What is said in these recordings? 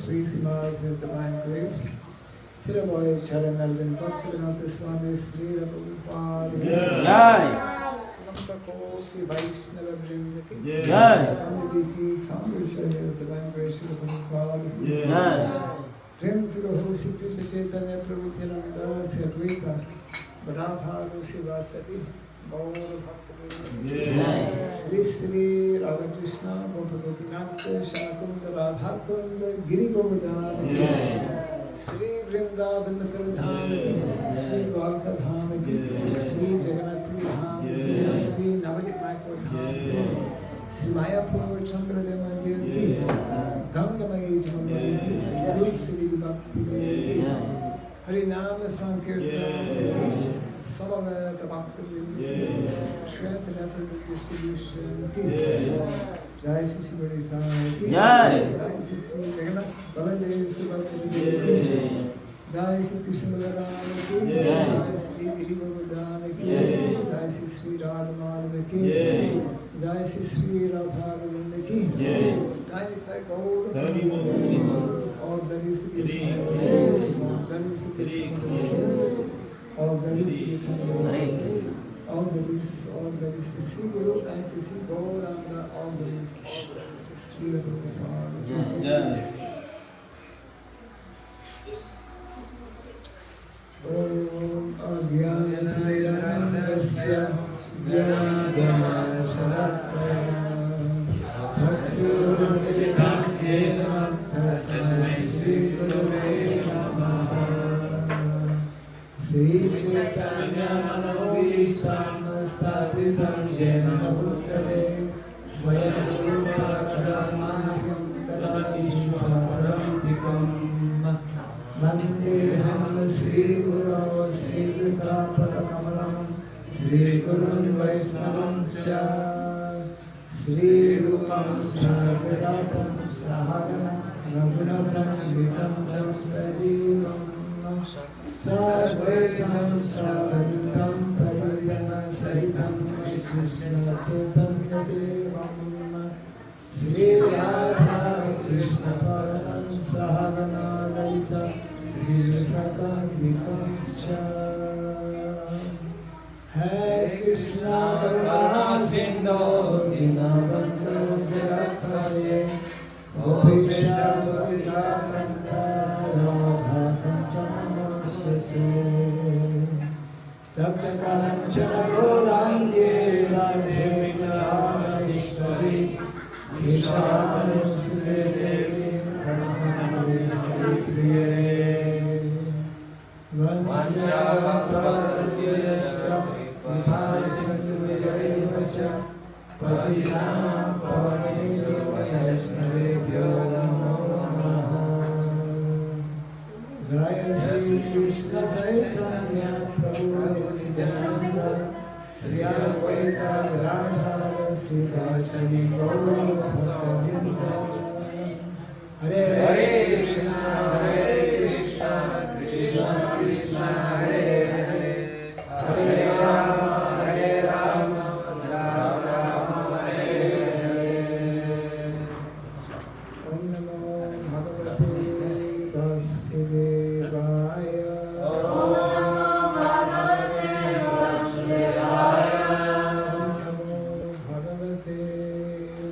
Sri Simas with Divine Grace. Siraboy Charan Arvind Bhaktivinoda Swami Sri Prabhupada. Jai. Namta Koti Vaishnava Vrinda ki. Jai. Amriti Foundation of Divine Grace of Prabhupada. Jai. Prem Filoho Siddhi Chaitanya Prabhu Nanda Sadvaita Radha Rusi Vasati Gaur Bhakti Sri Sri Radha Krishna Gopinath Shakunda Radha Kunda Giri Govardhan Sri Vrindavan Dham Sri Dwarka Dham Sri Jagannath Dham Sri Navadip Mayapur Dham Sri Mayapur Chandra Devandirti Gangamayi Jamamayi Sri Bhakti Hari Nama Sankirtan Samaveta Bhakti Strength and effort distribution Jai Shri Shri Badi Sai Jai Shri Shri Jagannath Baladev Subhadra Jai Shri Krishna Balaram Jai Shri Giri Govardhan Jai Shri Shri Radha Madhava Jai Shri Shri Radha Govinda Jai Nitai Gaur All that is Krishna All that is Krishna All that is Krishna All that is Sri Guru and to Sri Gauranga all that is Sri Prabhupada Om Agyananandasya Jnana-Shalakaya Bhakti-Rudam Tasmai Sri Gurave Namaha Sri Chaitanya Manavishtam Stapitam Jena Bhutale Swayam Rupa Kadamahyam Kadadishwarantikam Vandeham Sri Guru Sri Krita Padakamalam Sri Gurun Vaisnavam Sya Sri Rupam Sarvajatam Sahagana Raghunatam Vitam Sajivam Sarvaitam Savantam Parijana Sahitam Krishna Chaitanya Devam Sri Radha Krishna Paranam Sahagana Lalita Sri Sata Vitamscha Hare Krishna Karuna Sindhu Dinabandhu Jagatpate Gopisha Gopika Kanta Radha Kanchana Masute Tapta Kanchana Gorange Radhe Karameshwari Ishanu Sute Devi Karameshwari Priye Vancha Prabhupada Vipasya Patinama Pavanilo Vaishnavebhyo Namo Namaha Jaya Sri Krishna Chaitanya Prabhu Nityananda Sri Advaita Gadadhara Srivasadi Gaura Bhakta Hare Krishna Krishna Krishna Hare Hare Hare Rama Bhagavate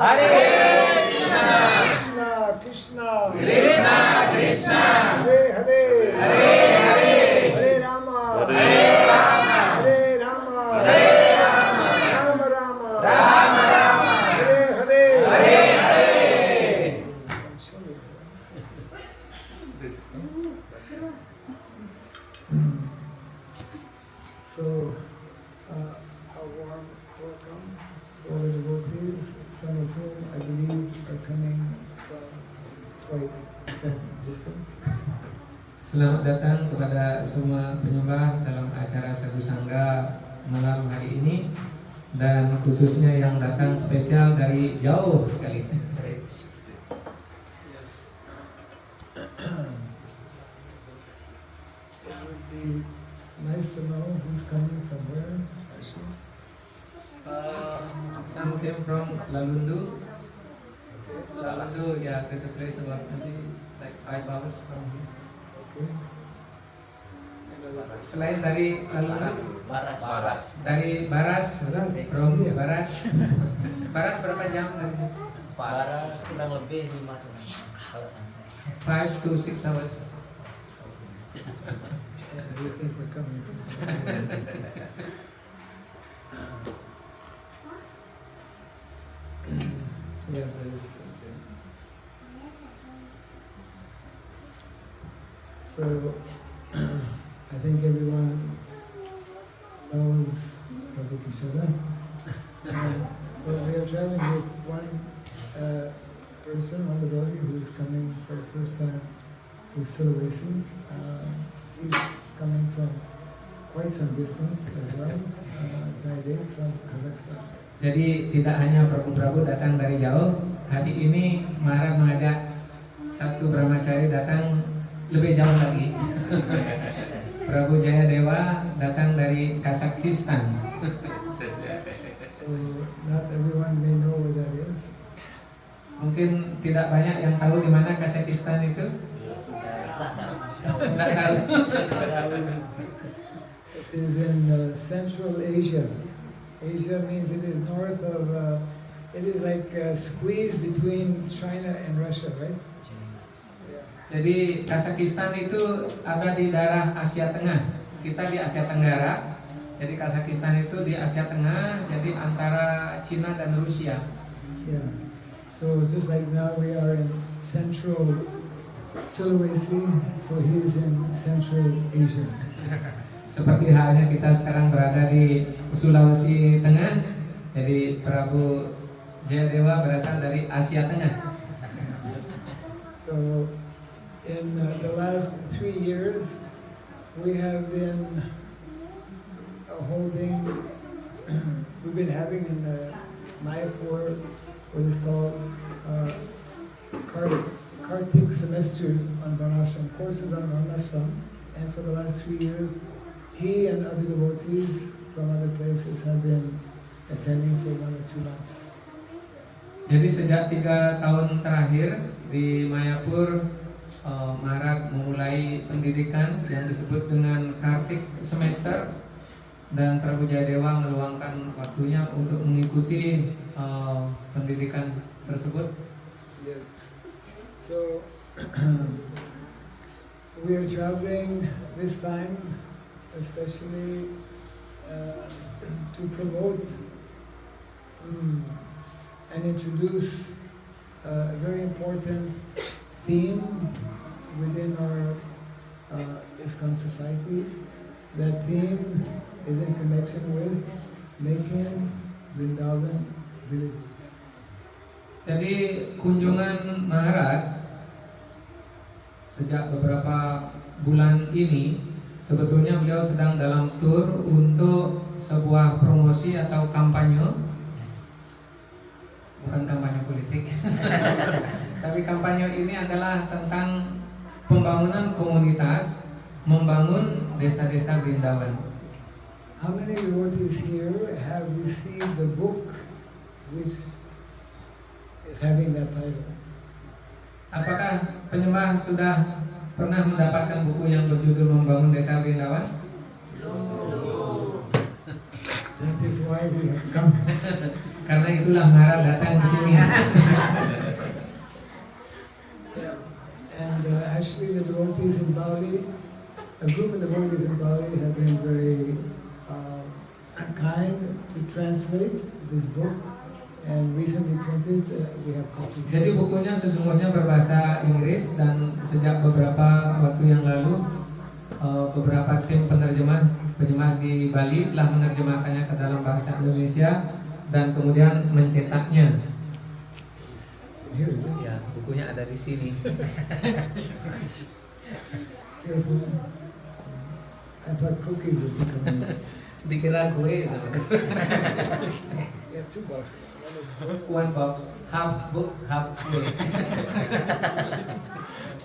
Hare Krishna Krishna Krishna Krishna Hare Hare Hare Hare Hare Rama Hare Rama Hare Rama Hare Rama Rama Rama Rama Rama Hare Hare Hare Hare. So, a warm welcome to all the devotees, some of whom I believe are coming from quite some distance. Selamat datang kepada semua penyembah dalam acara Sadhu Sangga malam hari ini, dan khususnya yang datang spesial dari jauh sekali. It would be nice to know who's coming from where. Actually. Some came from Lalundu. Lalundu, yeah, to the place about like 5 hours from here. Okay. Selain dari Lalundu, Baras. dari Baras, from Baras. Baras berapa jam dari situ? Baras kurang lebih 5 kalau santai. 5 to 6 hours. And we think we're coming from yeah, that is okay. So, I think everyone knows Prabhu Kishore. But we are traveling with one person, one devotee who is coming for the first time to Sulawesi. He's coming from quite some distance as well, Taideh from Kazakhstan. Jadi tidak hanya Prabu-Prabu datang dari jauh, hari ini Maharaj mengajak satu brahmacari datang lebih jauh lagi. Prabu Jayadewa datang dari Kazakhstan. So not everyone may know where that is. Mungkin tidak banyak yang tahu di mana Kazakhstan itu. Tidak tahu. It is in Central Asia. Asia means it is north of, it is like squeezed between China and Russia, right? Jadi Kazakhstan itu ada di daerah Asia Tengah. Kita di Asia Tenggara. Jadi Kazakhstan itu di Asia Tengah, jadi antara Cina dan Rusia. Yeah. So just like now we are in Central Sulawesi, so he is in Central Asia. Seperti halnya kita sekarang berada di Sulawesi Tengah, jadi Prabu Jayadewa berasal dari Asia Tengah. So in the last 3 years, we have been we've been having in Mayapur what is called Kartik semester on Varnashram, courses on Varnashram, and for the last 3 years, he and other devotees from other places have been attending for 1 or 2 months. Jadi sejak 3 tahun terakhir di Mayapur, Maharaj memulai pendidikan yang disebut dengan Kartik semester, dan Prabu Jayadewa meluangkan waktunya untuk mengikuti pendidikan tersebut. Yes. So we are traveling this time, especially to promote and introduce a very important theme within our ISKCON society. That theme is in connection with making Vrindavan villages. Jadi kunjungan Maharaj sejak beberapa bulan ini, sebetulnya beliau sedang dalam tur untuk sebuah promosi atau kampanye, bukan kampanye politik. Tapi kampanye ini adalah tentang pembangunan komunitas, membangun desa-desa Vrindavan. How many devotees here have received the book which is having that title? Apakah penyembah sudah pernah mendapatkan buku yang berjudul Membangun Desa Vrindavan? That is why we have come. Karena karena itulah Mara datang ke sini. And actually the devotees in Bali, a group of devotees in Bali have been very kind to translate this book and recently printed. We have copies. Jadi bukunya sesungguhnya berbahasa Inggris dan sejak beberapa waktu yang lalu beberapa tim penerjemah di Bali telah menerjemahkannya ke dalam bahasa Indonesia dan kemudian mencetaknya. Here it is. Ya, bukunya ada di sini. Careful. I thought cookies would be coming. Dikira gue sama. You have 2 boxes. One box, half book, half gue.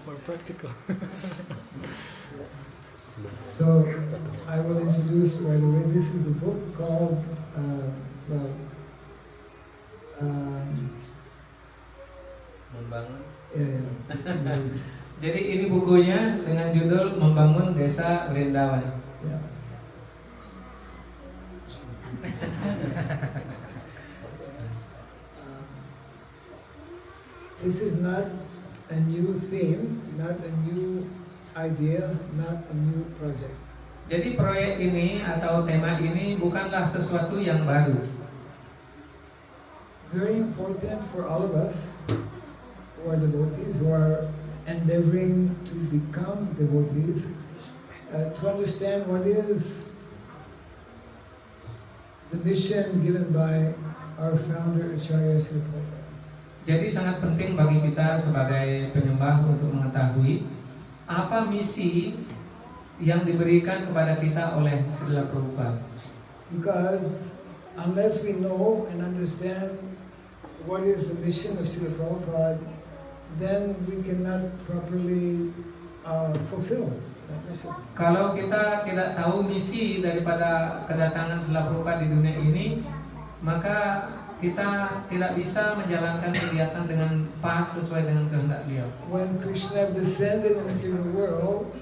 More practical. So I will introduce right away. This is the book called Membangun. yeah. Jadi ini bukunya dengan judul Membangun Desa Vrindavan. Yeah. This is not a new theme, not a new idea, not a new project. Jadi proyek ini atau tema ini bukanlah sesuatu yang baru. Very important for all of us who are devotees, who are endeavoring to become devotees, to understand what is the mission given by our founder Acharya Srila Prabhupada. Jadi sangat penting bagi kita sebagai penyembah untuk mengetahui apa misi yang diberikan kepada kita oleh Srila Prabhupada. Because unless we know and understand what is the mission of Srila Prabhupada, then we cannot properly fulfill that mission. Kalau kita tidak tahu misi daripada kedatangan Srila Prabhupada di dunia ini, maka kita tidak bisa menjalankan kegiatan dengan pas sesuai dengan kehendak beliau. When Krishna descended into the world,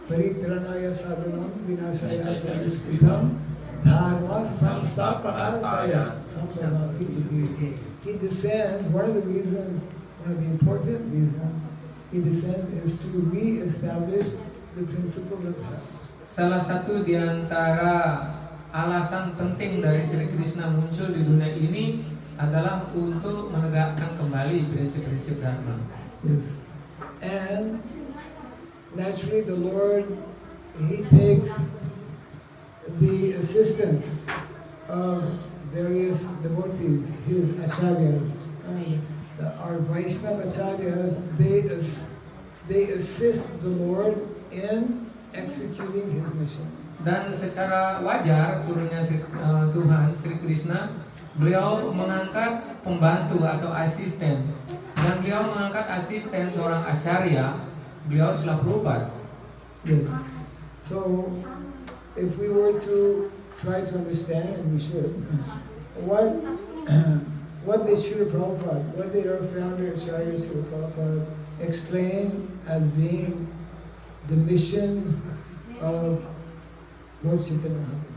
Paritranaya sadhanam vinashaya sadhuskritam dharma samstapakaya samsamapiti. He descends, one of the important reasons he descends is to re-establish the principle of health. Salah satu di antara alasan penting dari Sri Krishna muncul di dunia ini adalah untuk menegakkan kembali prinsip-prinsip Dharma. Yes. And naturally the Lord, He takes the assistance of various devotees, His acharyas. Our Vaishnava acharyas, they assist the Lord in executing His mission. Dan secara wajar turunnya Tuhan Sri Krishna, beliau mengangkat pembantu atau asisten, dan beliau mengangkat asisten seorang acarya, beliau Srila Prabhupada. Yes. So, if we were to try to understand, and we should, what did Srila Prabhupada, what did our founder Acharya Srila Prabhupada explain as being the mission of Lord Chaitanya Mahaprabhu?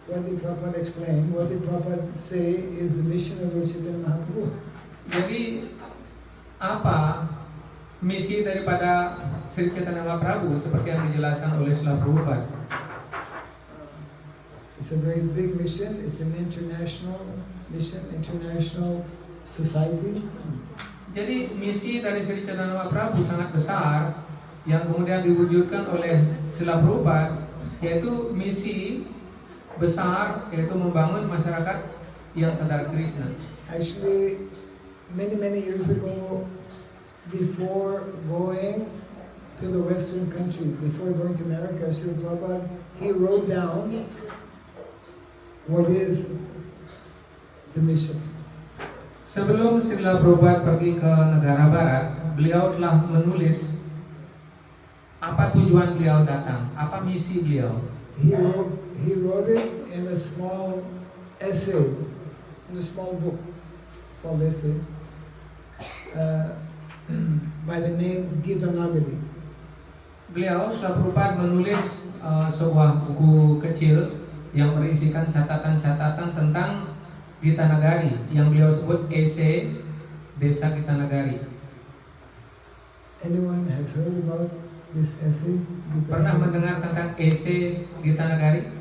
What did Prabhupada explain? What did Prabhupada say is the mission of Lord Chaitanya Mahaprabhu? Jadi apa misi daripada Sri Chaitanya Mahaprabhu seperti yang dijelaskan oleh Srila Prabhupada? It's a very big mission. It's an international mission, international society. Jadi misi dari Sri Chaitanya Mahaprabhu sangat besar yang kemudian diwujudkan oleh Srila Prabhupada, yaitu misi besar, yaitu membangun masyarakat yang sadar Krishna. Actually, many years ago, before going to the Western country, before going to America, Srila Prabhupada, he wrote down what is the mission. Sebelum Srila Prabhupada pergi ke negara barat, beliau telah menulis apa tujuan beliau datang, apa misi beliau. He wrote it in a small essay, in a small book called essay, by the name Gita Nagari. Beliau Srila Prabhupada menulis sebuah buku kecil yang berisikan catatan-catatan Gitanagari yang beliau sebut EC Desa Gitanagari. Anyone has heard about this essay? Pernah mendengar tentang EC Gitanagari?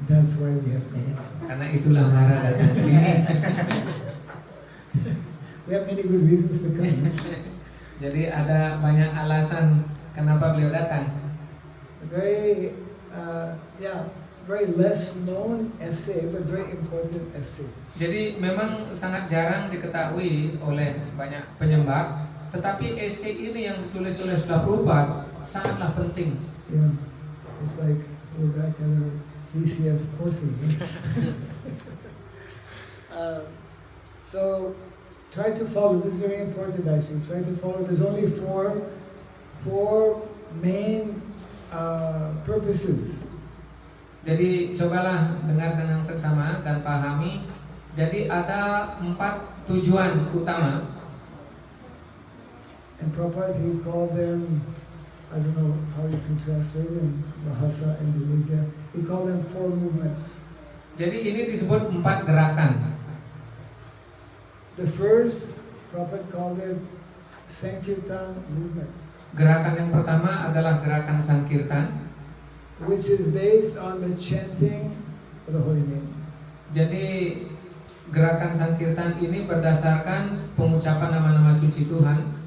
That's why we have come. Karena itulah Mara datang ke sini. We have many good reasons to come. Jadi ada banyak alasan kenapa beliau datang. Very, very less known essay, but very important essay. Jadi memang sangat jarang diketahui oleh banyak penyembah, tetapi esai ini yang ditulis oleh Srila Prabhupada sangatlah penting. Yeah, it's like we're back in the VCF courses. So try to follow. This is very important, actually. Try to follow. There's only four main purposes. Jadi cobalah dengar dengan seksama dan pahami. Jadi ada 4 tujuan utama. And Prabhupada, he called them, I don't know how you can translate in Bahasa Indonesia, he called them 4 movements. Jadi ini disebut 4 gerakan. The first, Prabhupada called it Sankirtan movement, Gerakan yang pertama adalah gerakan Sankirtan, which is based on the chanting of the holy name. Jadi gerakan Sankirtan ini berdasarkan pengucapan nama-nama suci Tuhan,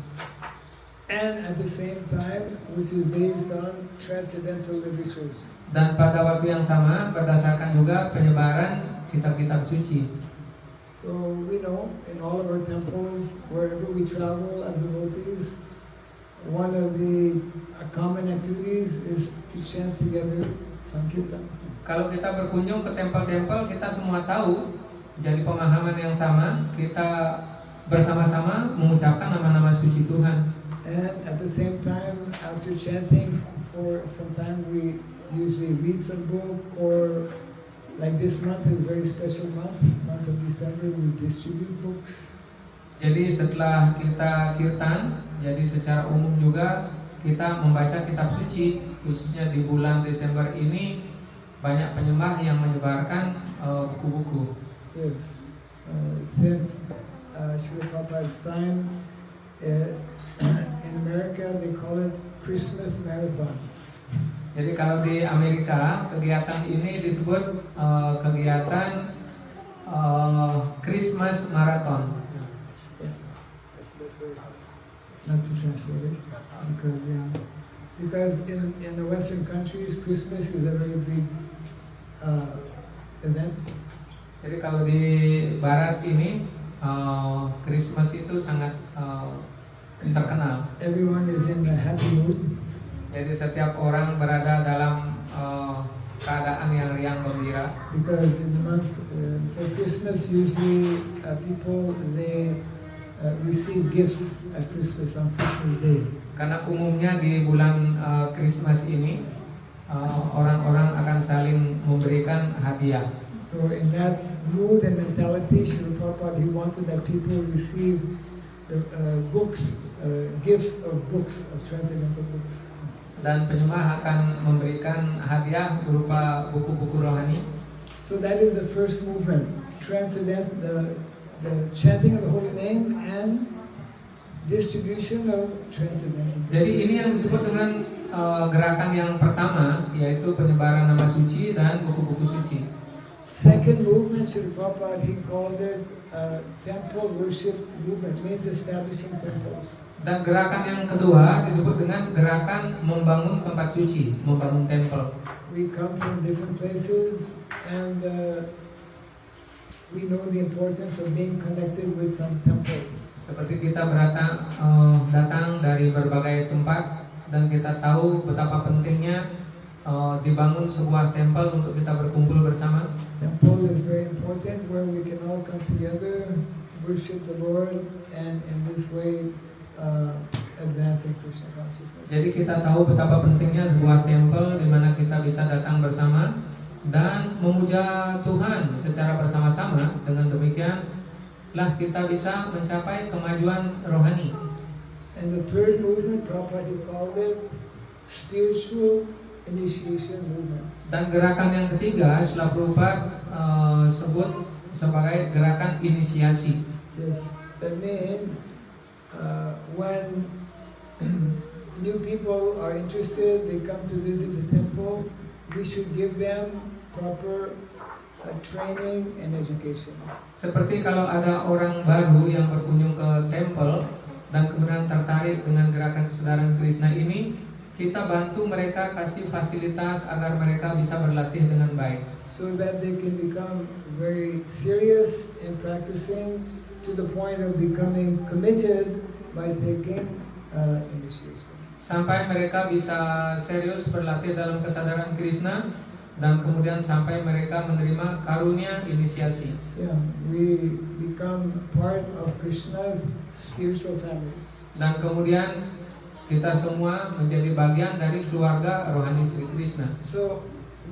And at the same time, which is based on transcendental literatures. dan pada waktu yang sama berdasarkan juga penyebaran kitab-kitab suci. So we know in all of our temples, wherever we travel as devotees, one of the common activities is to chant together Sankirtan. Kalau kita berkunjung ke tempel-tempel, kita semua tahu, jadi pemahaman yang sama, kita bersama-sama mengucapkan nama-nama suci Tuhan. And at the same time, after chanting for some time, we usually read some book, or like this month is a very special month of December, we distribute books. Jadi setelah kita kirtan, jadi secara umum juga kita membaca kitab suci, khususnya di bulan Desember ini banyak penyembah yang menyebarkan buku-buku. Yes. Since Srila Prabhupada's time, in America they call it Christmas Marathon. Jadi kalau di Amerika kegiatan ini disebut kegiatan Christmas Marathon. That's the best way not to translate it, because in the Western countries, Christmas is a very big event. Jadi kalau di Barat ini Christmas itu sangat terkenal. Everyone is in a happy mood. Jadi setiap orang berada dalam keadaan yang riang gembira. Because in the month for Christmas, usually people they receive gifts at Christmas on Christmas Day. Karena umumnya di bulan Christmas ini orang-orang akan saling memberikan hadiah. So in that mood and mentality, Srila Prabhupada, he wanted that people receive the gifts of books, of transcendental books. Dan penyembah akan memberikan hadiah berupa buku-buku rohani. So that is the first movement, the chanting of the holy name and distribution of transcendental books. Jadi ini yang disebut dengan gerakan yang pertama, yaitu penyebaran nama suci dan buku-buku suci. Second movement, Srila Prabhupada, he called it temple worship movement, means establishing temples. Dan gerakan yang kedua disebut dengan gerakan membangun tempat suci, membangun tempel. We come from different places and we know the importance of being connected with some temple. Seperti kita datang dari berbagai tempat dan kita tahu betapa pentingnya dibangun sebuah tempel untuk kita berkumpul bersama. Temple is very important where we can all come together, worship the Lord, and in this way advancing Krishna consciousness. Jadi kita tahu betapa pentingnya sebuah tempel di mana kita bisa datang bersama dan memuja Tuhan secara bersama-sama. Dengan demikianlah kita bisa mencapai kemajuan rohani. And the third movement, Prabhupada called it spiritual initiation movement. Dan gerakan yang ketiga setelah Prabhupada sebut sebagai gerakan inisiasi. Yes, that means when new people are interested, they come to visit the temple, we should give them proper training and education. Seperti kalau ada orang baru yang berkunjung ke temple dan kemudian tertarik dengan gerakan kesadaran Krishna ini, kita bantu mereka, kasih fasilitas agar mereka bisa berlatih dengan baik, So that they can become very serious in practicing to the point of becoming committed by taking initiation. sampai mereka bisa serius berlatih dalam kesadaran Krishna dan kemudian sampai mereka menerima karunia inisiasi. Yeah, we become part of Krishna's spiritual family. Dan kemudian kita semua menjadi bagian dari keluarga rohani Sri Krishna. So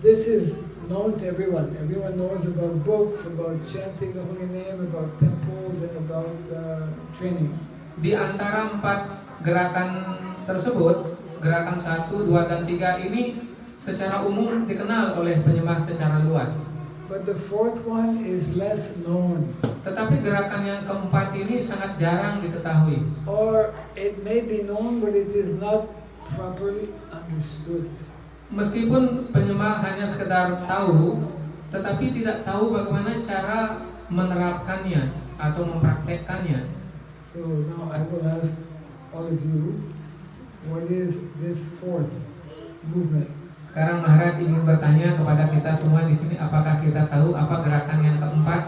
this is known to everyone. Everyone knows about books, about chanting the holy name, about temples, and about training. Di antara 4 gerakan tersebut, gerakan 1, 2, dan 3 ini secara umum dikenal oleh penyembah secara luas. But the fourth one is less known. Tetapi gerakan yang keempat ini sangat jarang diketahui. Or it may be known, but it is not properly understood. Meskipun penyembah hanya sekedar tahu, tetapi tidak tahu bagaimana cara menerapkannya atau mempraktekkannya. So now I will ask all of you, what is this fourth movement? Sekarang Maharaj ingin bertanya kepada kita semua di sini, apakah kita tahu apa gerakan yang keempat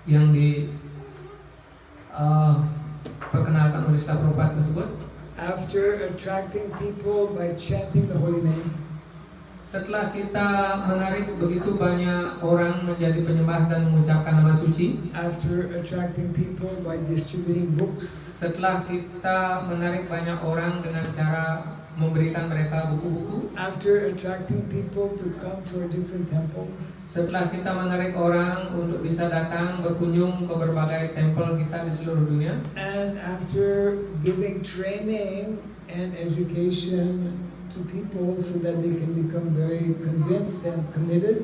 yang diperkenalkan oleh Srila Prabhupada tersebut? After attracting people by chanting the holy name, Setelah kita menarik begitu banyak orang menjadi penyembah dan mengucapkan nama suci, after attracting people by distributing books, setelah kita menarik banyak orang dengan cara memberikan mereka buku-buku, after attracting people to come to our different temples, setelah kita menarik orang untuk bisa datang berkunjung ke berbagai tempel kita di seluruh dunia, and after giving training and education to people so that they can become very convinced and committed,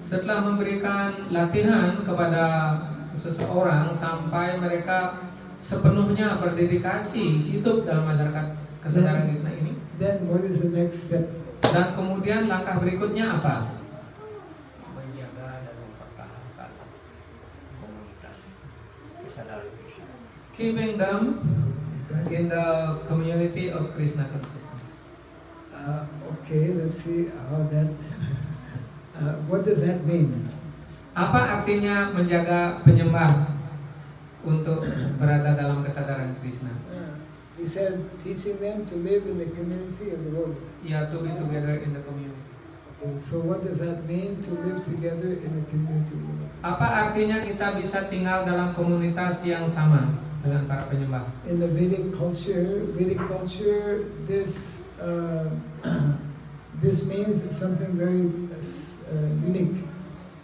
setelah memberikan latihan kepada seseorang sampai mereka sepenuhnya berdedikasi hidup dalam masyarakat kesadaran Krishna ini, then what is the next step? dan kemudian langkah berikutnya apa? Menjaga dan mempertahankan komunitas kesadaran Krishna. Keeping them in the community of Krishna consciousness. Okay, let's see how that. What does that mean? Apa artinya menjaga penyembah untuk berada dalam kesadaran Krishna? He said, teaching them to live in the community of the world. Ya, to be together in the community. Okay, so what does that mean, to live together in the community of the world? Apa artinya kita bisa tinggal dalam komunitas yang sama dengan para penyembah? In the Vedic culture, this means something very unique.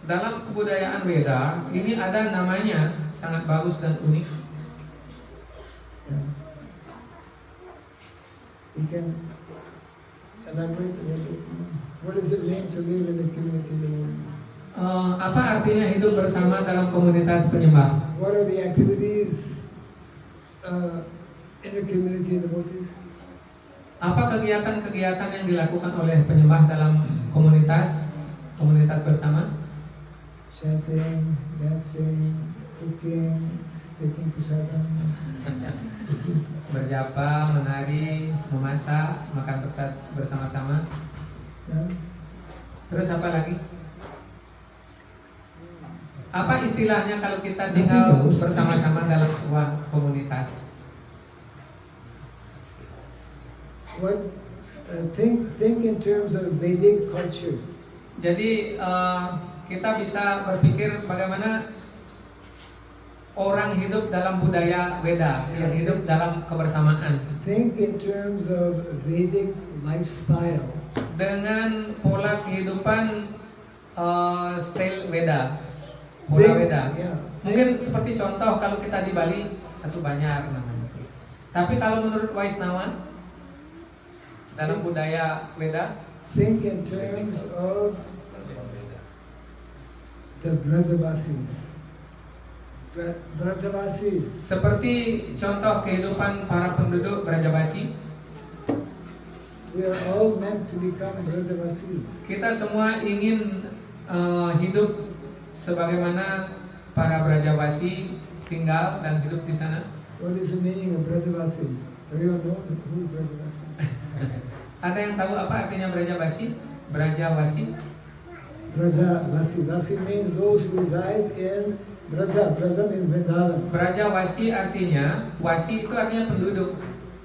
Dalam kebudayaan Weda, ini ada namanya sangat bagus dan unik. Yeah. You can elaborate a little bit. What does it mean to live in the community of the world? Apa artinya hidup bersama dalam komunitas penyembah? What are the activities in the community of the devotees? Apa kegiatan-kegiatan yang dilakukan oleh penyembah dalam komunitas bersama? Chanting, dancing, cooking, taking prasadam. Berjapa, menari, memasak, makan bersama-sama. Yeah. Terus apa lagi? Apa istilahnya kalau kita tinggal bersama-sama dalam sebuah komunitas? What? Think in terms of Vedic culture. Jadi kita bisa berpikir bagaimana orang hidup dalam budaya Weda, yang hidup dalam kebersamaan. Think in terms of Vedic lifestyle. Dengan pola kehidupan style Weda, pola Weda. Yeah. Mungkin seperti contoh kalau kita di Bali, satu Banyar namanya. Tapi kalau menurut Waisnawa dalam budaya Weda, think in terms of the Brajavasis. Brajavasis. Seperti contoh kehidupan para penduduk Brajabasi, We are all meant to become Brajavasis. kita semua ingin hidup sebagaimana para Brajabasi tinggal dan hidup di sana. What is the meaning of Brajavasi? Everyone know who is Brajavasi? Ada yang tahu apa artinya Brajabasi? Brajawasi. Brajavasi. Vasi means those who reside in Braja. Braja means Vrindavan. Brajawasi artinya, wasi itu artinya penduduk.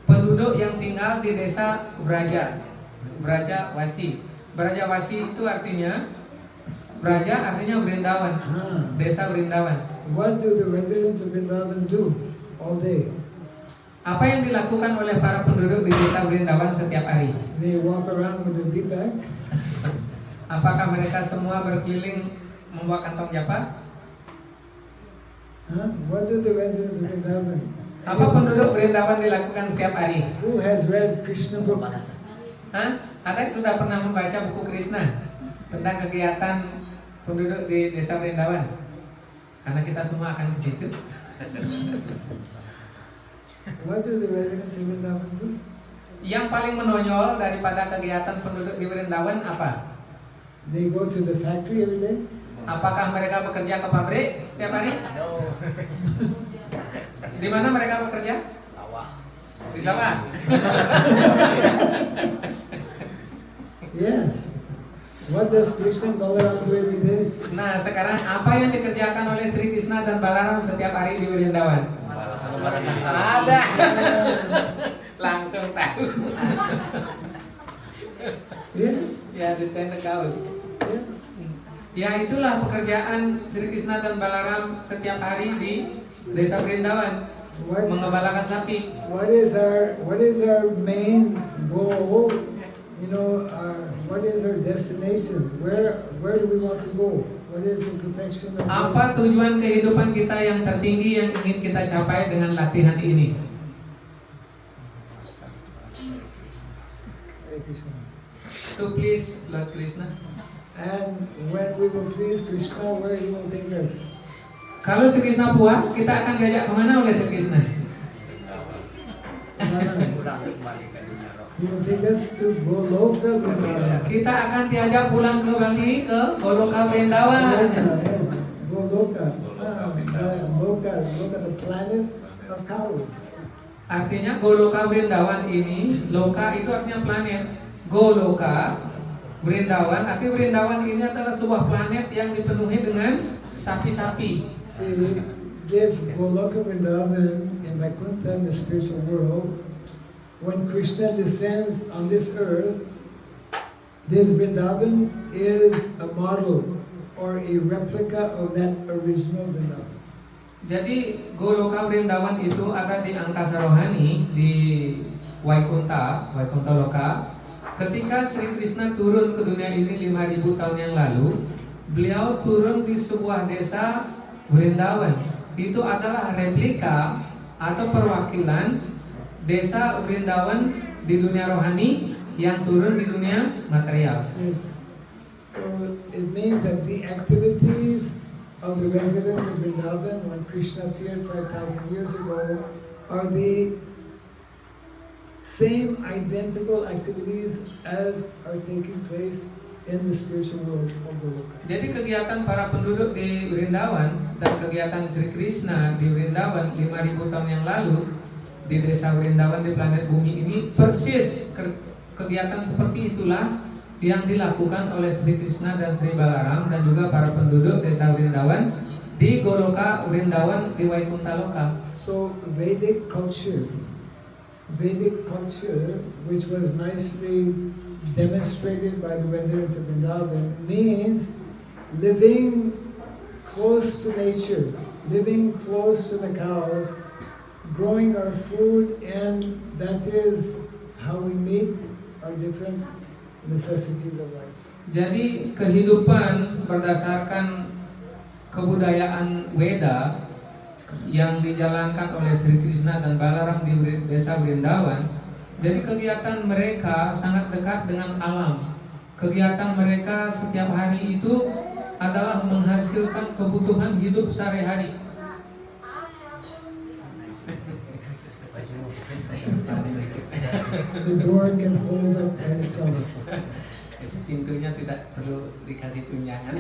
Penduduk yang tinggal di desa Braja. Brajawasi. Brajawasi itu artinya, Braja artinya Vrindavan. Desa Vrindavan. What do the residents of Vrindavan do all day? Apa yang dilakukan oleh para penduduk di desa Vrindavan setiap hari? They walk around with a big bag. Apakah mereka semua berkeliling membawa kantong japa? What do the residents of Vrindavan? Apa penduduk Vrindavan dilakukan setiap hari? Who has read Krishna book? Ada yang sudah pernah membaca buku Krishna tentang kegiatan penduduk di desa Vrindavan? Karena kita semua akan ke situ. What do the residents of Vrindavan do? Yang paling menonjol daripada kegiatan penduduk di Vrindavan apa? They go to the factory every day. Apakah mereka bekerja ke pabrik setiap hari? No. Di mana mereka bekerja? Sawah. Di sawah. Yes. What does Krishna and Balaram do every day? Nah, sekarang apa yang dikerjakan oleh Sri Krishna dan Balaram setiap hari di Vrindavan? Mengembarakan Ada. Langsung tahu. Yes. Ya, di tenda kaos. Yeah. Ya, itulah pekerjaan Sri Krishna dan Balaram setiap hari di desa Vrindavan, mengembalakan sapi. What is our main goal? You know, what is our destination? Where do we want to go? What is the perfection of life? Apa tujuan kehidupan kita yang tertinggi yang ingin kita capai dengan latihan ini? Hare Krishna. To please Lord Krishna. And when we will please Krishna, where He will take us? Kalau Sri Krishna puas, kita akan diajak kemana oleh Sri Krishna? He will take us to Goloka Vrindavan. Kita akan diajak pulang kembali ke Goloka Vrindavan. Goloka. Loka, the planet of cows. Artinya Goloka Vrindavan ini, Loka itu artinya planet. Goloka Vrindavan, arti Vrindavan ini adalah sebuah planet yang dipenuhi dengan sapi-sapi. See, this Goloka Vrindavan in Vaikuntha, in the spiritual world, when Krishna descends on this earth, this Vrindavan is a model or a replica of that original Vrindavan. Jadi Goloka Vrindavan itu ada di angkasa rohani di Vaikuntha Loka. Ketika Sri Krishna turun ke dunia ini 5000 tahun yang lalu, beliau turun di sebuah desa Vrindavan. Itu adalah replika atau perwakilan desa Vrindavan di dunia rohani yang turun di dunia material. Yes. So it means that the activities of the residents of Vrindavan when Krishna appeared 5,000 years ago are the same identical activities as are taking place in the spiritual world of Goloka. Jadi kegiatan para penduduk di Vrindavan dan kegiatan Sri Krishna di Vrindavan 5000 tahun yang lalu di desa Vrindavan di planet bumi ini persis kegiatan seperti itulah yang dilakukan oleh Sri Krishna dan Sri Balaram dan juga para penduduk desa Vrindavan di Goloka Vrindavan di Vaikuntha Loka. So Vedic culture, which was nicely demonstrated by the residents of Vrindavan, means living close to nature, living close to the cows, growing our food, and that is how we meet our different necessities of life. Jadi kehidupan berdasarkan kebudayaan Weda yang dijalankan oleh Sri Krishna dan Balaram di desa Vrindavan. Jadi kegiatan mereka sangat dekat dengan alam. kegiatan mereka setiap hari itu adalah menghasilkan kebutuhan hidup sehari-hari. The door can hold up by itself. Pintunya tidak perlu dikasih tunjangan.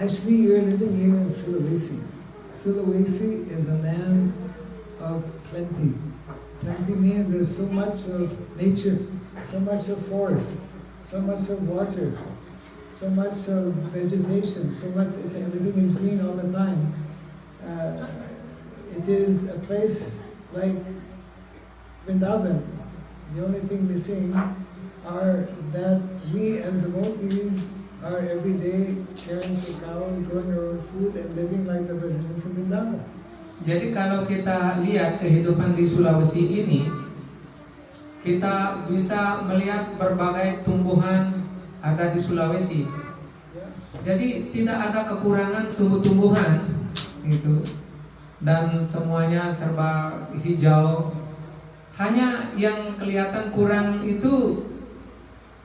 Actually, you're living here in Sulawesi. Sulawesi is a land of plenty. Plenty means there's so much of nature, so much of forest, so much of water, so much of vegetation, so much, everything is green all the time. It is a place like Vrindavan. The only thing missing are that we as devotees are every day caring for cows, growing our own food, and living like the residents of Vrindavan. Jadi kalau kita lihat kehidupan di Sulawesi ini, kita bisa melihat berbagai tumbuhan ada di Sulawesi. Jadi tidak ada kekurangan tumbuh-tumbuhan gitu. Dan semuanya serba hijau. Hanya yang kelihatan kurang itu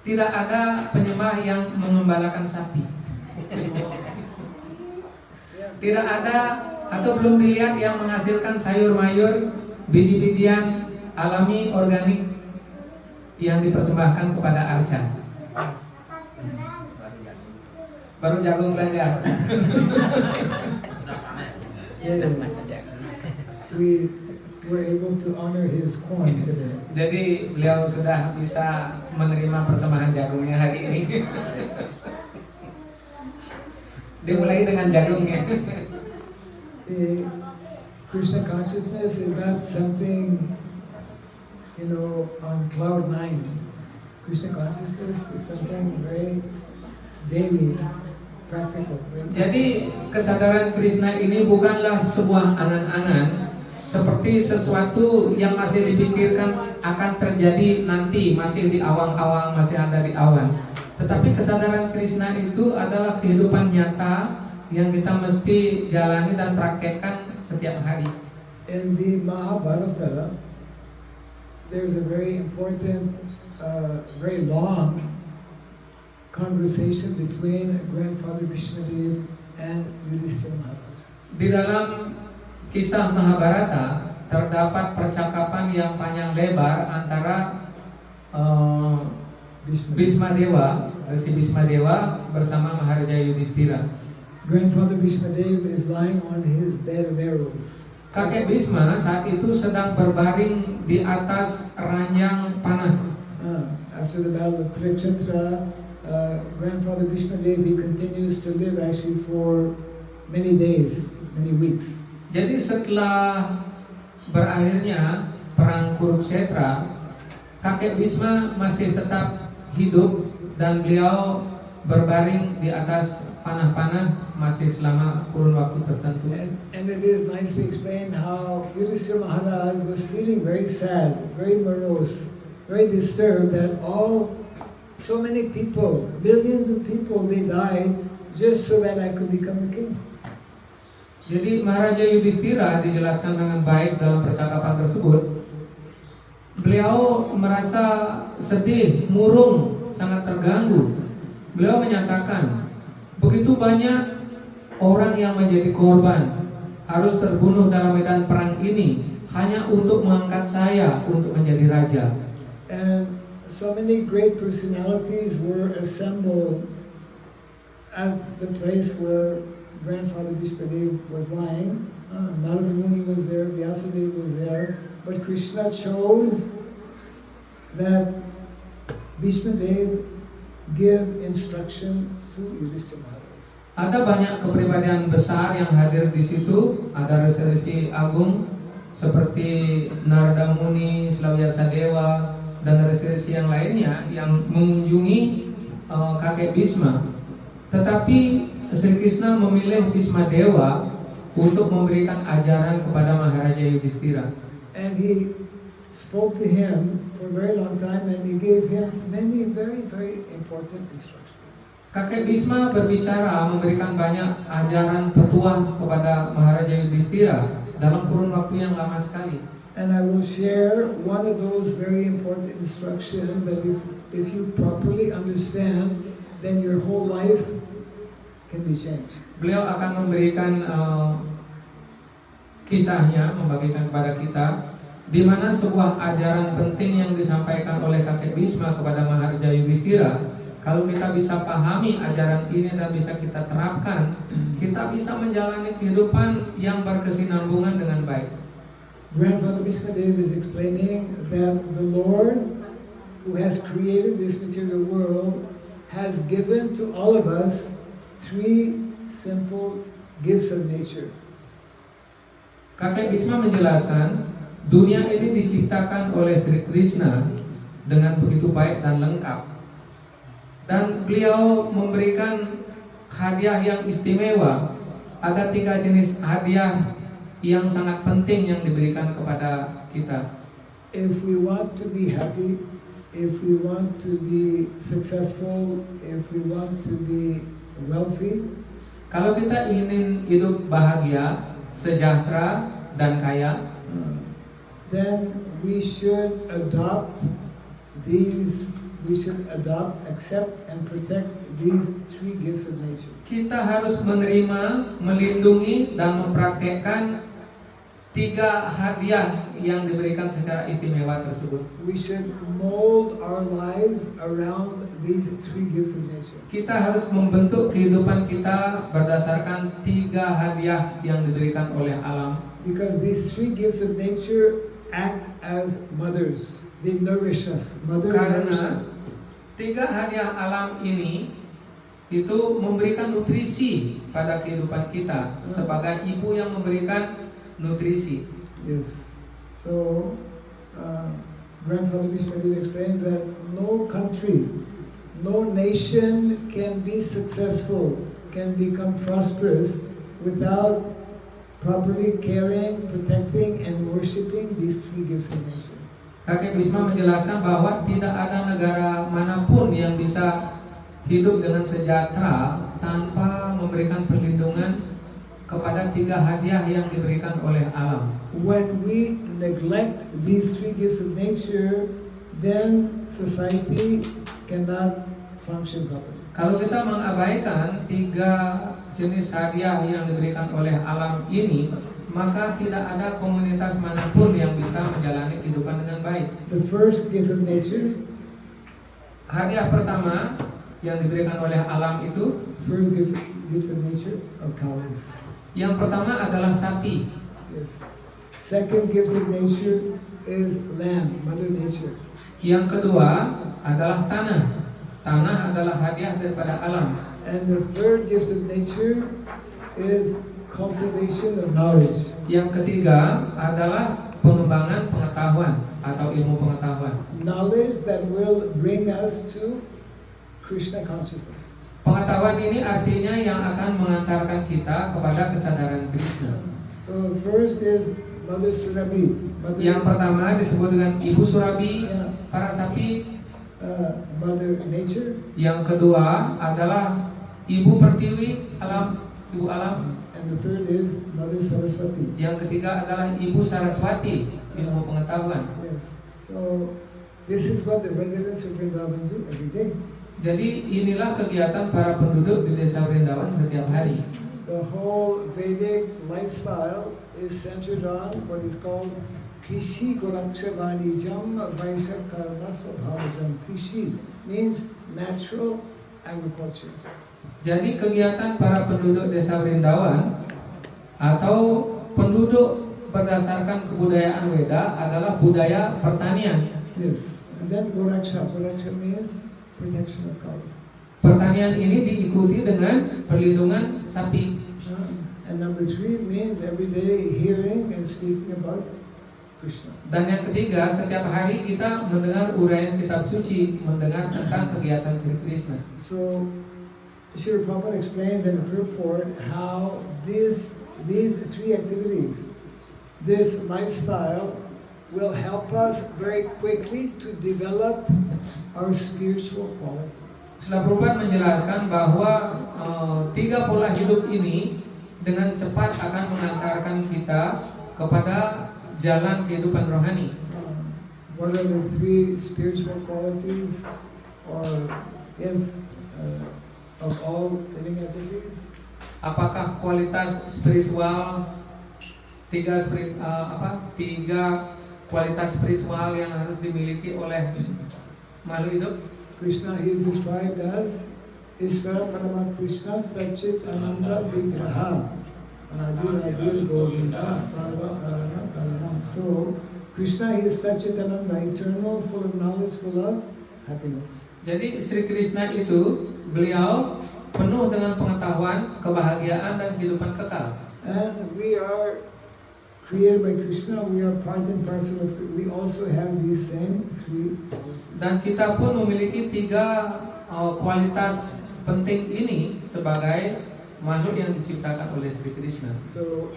tidak ada penyembah yang mengembalakan sapi. Tidak ada atau belum dilihat yang menghasilkan sayur mayur, biji-bijian alami organik yang dipersembahkan kepada arca. Baru jagung saja. We were able to honor his corn today. Jadi beliau sudah bisa menerima persembahan jagungnya hari ini. Dimulai dengan jagungnya. The Krishna consciousness is not something, on cloud nine. Krishna consciousness is something very daily, practical. Jadi kesadaran Krishna ini bukanlah sebuah angan-angan seperti sesuatu yang masih dipikirkan akan terjadi nanti, masih di awang-awang, masih ada di awan. Tetapi kesadaran Krishna itu adalah kehidupan nyata yang kita mesti jalani dan praktekkan setiap hari. In the Mahabharata, there's a very important, very long conversation between grandfather Vishnudev and Yudhishthira Maharaj. Di dalam kisah Mahabharata terdapat percakapan yang panjang lebar antara Bhismadewa, Resi Bhismadewa bersama Maharaja Yudhishthira. Grandfather Vishnudev is lying on his bed of arrows. Kakek Bhisma saat itu sedang berbaring di atas ranjang panah. After the battle of Kurukshetra, Grandfather Vishnudev, he continues to live actually for many days, many weeks. Jadi setelah berakhirnya perang Kurukshetra, kakek Bhisma masih tetap hidup dan beliau berbaring di atas panah-panah masih selama kurun waktu tertentu. And it is nicely explained how Yudhishthira Maharaj was feeling very sad, very morose, very disturbed that so many people, millions of people, they died just so that I could become a king. Jadi Maharaja Yudhishthira dijelaskan dengan baik dalam percakapan tersebut. Beliau merasa sedih, murung, sangat terganggu. Beliau menyatakan, begitu banyak orang yang menjadi korban, harus terbunuh dalam medan perang ini hanya untuk mengangkat saya untuk menjadi raja. And so many great personalities were assembled at the place where Grandfather Vishnudev was lying. Narada Muni was there, Vyasadeva was there, but Krishna chose that Vishnudev give instruction to Yudhishthira Maharaj. Ada banyak kepribadian besar yang hadir di situ. Ada resi-resi agung seperti Narada Muni, Vyasadeva, dan resi-resi yang lainnya yang mengunjungi kakek Bhisma. Tetapi Sri Krishna memilih Bhismadewa untuk memberikan ajaran kepada Maharaja Yudhishthira. And he spoke to him for a very long time, and he gave him many very, very important instructions. Kakek Bhisma berbicara, memberikan banyak ajaran petuah kepada Maharaja Yudhishthira dalam kurun waktu yang lama sekali. And I will share one of those very important instructions that if you properly understand, then your whole life can be changed. Beliau akan memberikan kisahnya, membagikan kepada kita di mana sebuah ajaran penting yang disampaikan oleh kakek Bisma kepada Maharja Yudhishthira. Kalau kita bisa pahami ajaran ini dan bisa kita terapkan, kita bisa menjalani kehidupan yang berkesinambungan dengan baik. Grandfather Bhismadev is explaining that the Lord, who has created this material world, has given to all of us 3 simple gifts of nature. Kakek Bisma menjelaskan, dunia ini diciptakan oleh Sri Krishna dengan begitu baik dan lengkap. Dan beliau memberikan hadiah yang istimewa. Ada 3 jenis hadiah yang sangat penting yang diberikan kepada kita. If we want to be happy, if we want to be successful, if we want to be wealthy, Kalau kita ingin hidup bahagia, sejahtera, dan kaya, then we should accept and protect these 3 gifts of nature. kita harus menerima, melindungi, dan mempraktekkan 3 hadiah yang diberikan secara istimewa tersebut. We should mold our lives around these 3 gifts of nature. Kita harus membentuk kehidupan kita berdasarkan 3 hadiah yang diberikan oleh alam. Because these 3 gifts of nature act as mothers. They nourish us. Mothers nourish Karena us. 3 hadiah alam ini itu memberikan nutrisi pada kehidupan kita sebagai ibu yang memberikan nutrisi. Yes. So, Grandfather Vishnu explains that no country, no nation can be successful, can become prosperous without properly caring, protecting, and worshipping these 3 gifts of nature. Kakek Bisma menjelaskan bahwa tidak ada negara manapun yang bisa hidup dengan sejahtera tanpa memberikan perlindungan kepada 3 hadiah yang diberikan oleh alam. When we neglect these 3 gifts of nature, then society cannot function properly. Kalau kita mengabaikan 3 jenis hadiah yang diberikan oleh alam ini, maka tidak ada komunitas manapun yang bisa menjalani kehidupan dengan baik. The first gift of nature, Hadiah pertama yang diberikan oleh alam itu, first gift of nature are cows. yang pertama adalah sapi. Yes. Second gift of nature is land, Mother Nature. Yang kedua adalah tanah. Tanah adalah hadiah daripada alam. And the third gift of nature is cultivation of knowledge. Yang ketiga adalah pengembangan pengetahuan atau ilmu pengetahuan. Knowledge that will bring us to Krishna consciousness. Pengetahuan ini artinya yang akan mengantarkan kita kepada kesadaran Krishna. So first is Mother Surabhi. Yang pertama disebut dengan Ibu Surabi, Yeah. para sapi. Mother Nature. Yang kedua adalah Ibu Pertiwi, alam, Ibu alam. And the third is Mother Saraswati. Yang ketiga adalah Ibu Saraswati, ilmu pengetahuan. Yes. So this is what the residents of Vrindavan do every day. Jadi inilah kegiatan para penduduk di Desa Vrindavan setiap hari. The whole Vedic lifestyle is centered on what is called Krishi Goraksha Vanijam Vaishya Karma Swabhavajam. Krishi means natural agriculture. Jadi kegiatan para penduduk Desa Vrindavan atau penduduk berdasarkan kebudayaan Weda adalah budaya pertanian. Yes. And then Goraksha. Goraksha means protection of cows. Pertanian ini diikuti dengan perlindungan sapi. And number 3 means every day hearing and speaking about Krishna. Dan yang ketiga, setiap hari kita mendengar uraian kitab suci, mendengar tentang kegiatan Sri Krishna. So, Srila Prabhupada explained in the purport how these 3 activities, this lifestyle, will help us very quickly to develop our spiritual qualities. Srila Prabhupada menjelaskan bahwa 3 pola hidup ini dengan cepat akan mengantarkan kita kepada jalan kehidupan rohani. What are the three spiritual qualities, or yes, of all living entities? Apakah kualitas spiritual tiga kualitas spiritual yang harus dimiliki oleh makhluk hidup? Krishna is described as Ishvara Parama Krishna Satchit Ananda Vigraha Anadir Adir Govinda Sarva Karana Karanam. So Krishna is Satchit Ananda, eternal, full of knowledge, full of happiness. Jadi Sri Krishna itu beliau penuh dengan pengetahuan, kebahagiaan dan kehidupan kekal. And we are created by Krishna, we are part and parcel of, we also have these same three. Dan kita pun memiliki tiga kualitas penting ini sebagai makhluk yang diciptakan oleh Sri Krishna. So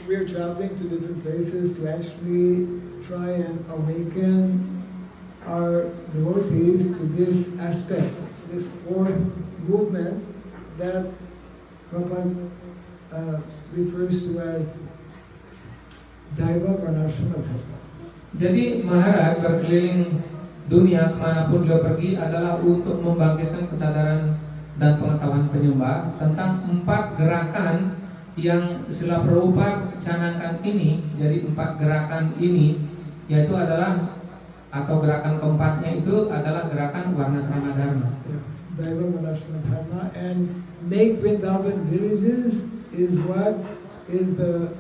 we are traveling to different places to actually try and awaken our devotees to this aspect, this fourth movement that Prabhupada refers to as Daiva Varnashrama Dharma. Jadi Maharaj berkeliling dunia kemanapun beliau pergi adalah untuk membangkitkan kesadaran dan pengetahuan penyembah tentang 4 gerakan yang Srila Prabhupada canangkan ini. Jadi 4 gerakan ini yaitu adalah, atau gerakan keempatnya itu adalah gerakan Varnasrama Dharma. Daiva Varnashrama Dharma, and make Vrindavan villages is what is the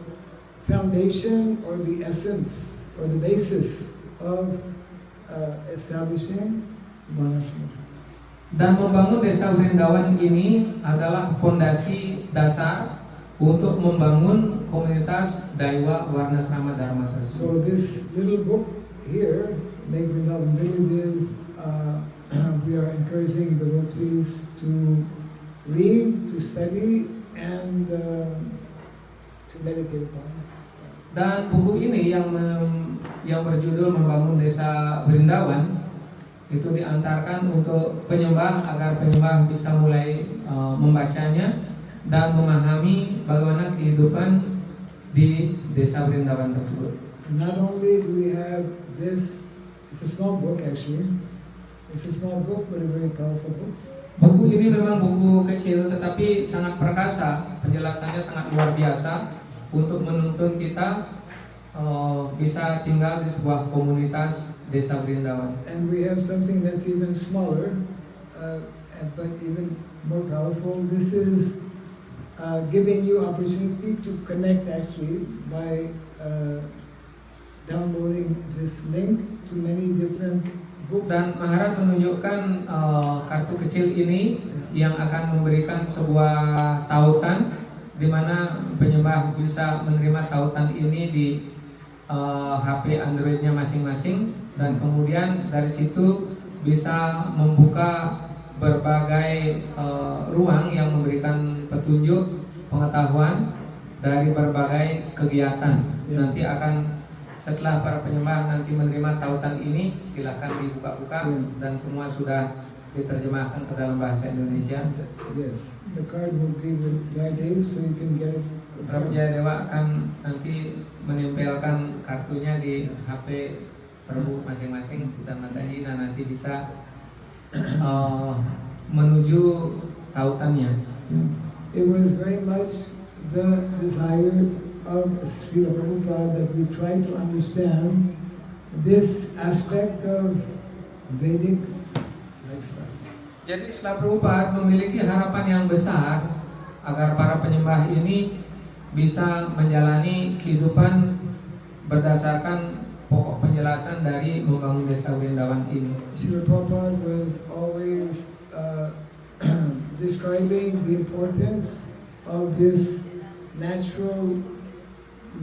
foundation or the essence or the basis of establishing Varnashrama. Dan membangun desa Vrindavan ini adalah fondasi dasar untuk membangun komunitas Daiva Varnasrama Dharma tersebut. So this little book here, Make Vrindavan Villages, we are encouraging the devotees to read, to study, and to meditate upon. Dan buku ini yang berjudul Membangun Desa Vrindavan itu diantarkan untuk penyembah agar penyembah bisa mulai membacanya dan memahami bagaimana kehidupan di desa Vrindavan tersebut. Not only do we have this, it's a small book actually. It's a small book but a very powerful book. Buku ini memang buku kecil tetapi sangat perkasa, penjelasannya sangat luar biasa untuk menuntun kita bisa tinggal di sebuah komunitas desa Vrindavan. And we have something that's even smaller, but even more powerful. This is giving you opportunity to connect actually by downloading this link to many different books. Dan Maharaj menunjukkan kartu kecil ini yang akan memberikan sebuah tautan di mana penyembah bisa menerima tautan ini di HP Androidnya masing-masing, dan kemudian dari situ bisa membuka berbagai ruang yang memberikan petunjuk pengetahuan dari berbagai kegiatan. Nanti akan setelah para penyembah nanti menerima tautan ini, silahkan dibuka-buka dan semua sudah diterjemahkan ke dalam bahasa Indonesia. Yes, the card will be with Jayadev, so you can get it. Prabu Jayadewa akan nanti menempelkan kartunya di HP Prabu masing-masing dan Matahina nanti bisa menuju tautannya. It was very much the desire of Srila Prabhupada that we try to understand this aspect of Vedic lifestyle. Jadi Srila Prabhupada memiliki harapan yang besar agar para penyembah ini bisa menjalani kehidupan berdasarkan pokok penjelasan dari membangun desa Vrindavan ini. Srila Prabhupada was always describing the importance of this natural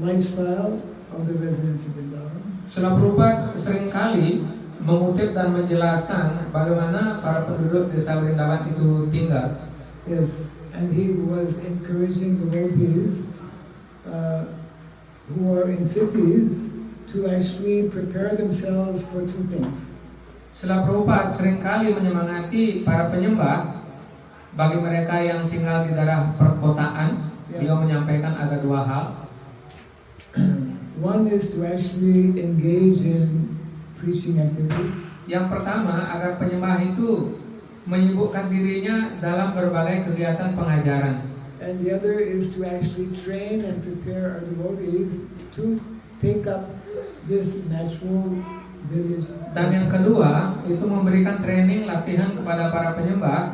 lifestyle of the residents of Vrindavan. Srila Prabhupada seringkali mengutip dan menjelaskan bagaimana para penduduk desa Vrindavan itu tinggal. Yes, and he was encouraging devotees who are in cities to actually prepare themselves for 2 things. Srila Prabhupada seringkali menyemangati para penyembah bagi mereka yang tinggal di daerah perkotaan. Beliau menyampaikan ada 2 hal. One is to actually engage in preaching activities. Yang pertama, agar penyembah itu menyibukkan dirinya dalam berbagai kegiatan pengajaran. And the other is to actually train and prepare our devotees to take up this natural village. Dan yang kedua, itu memberikan training latihan kepada para penyembah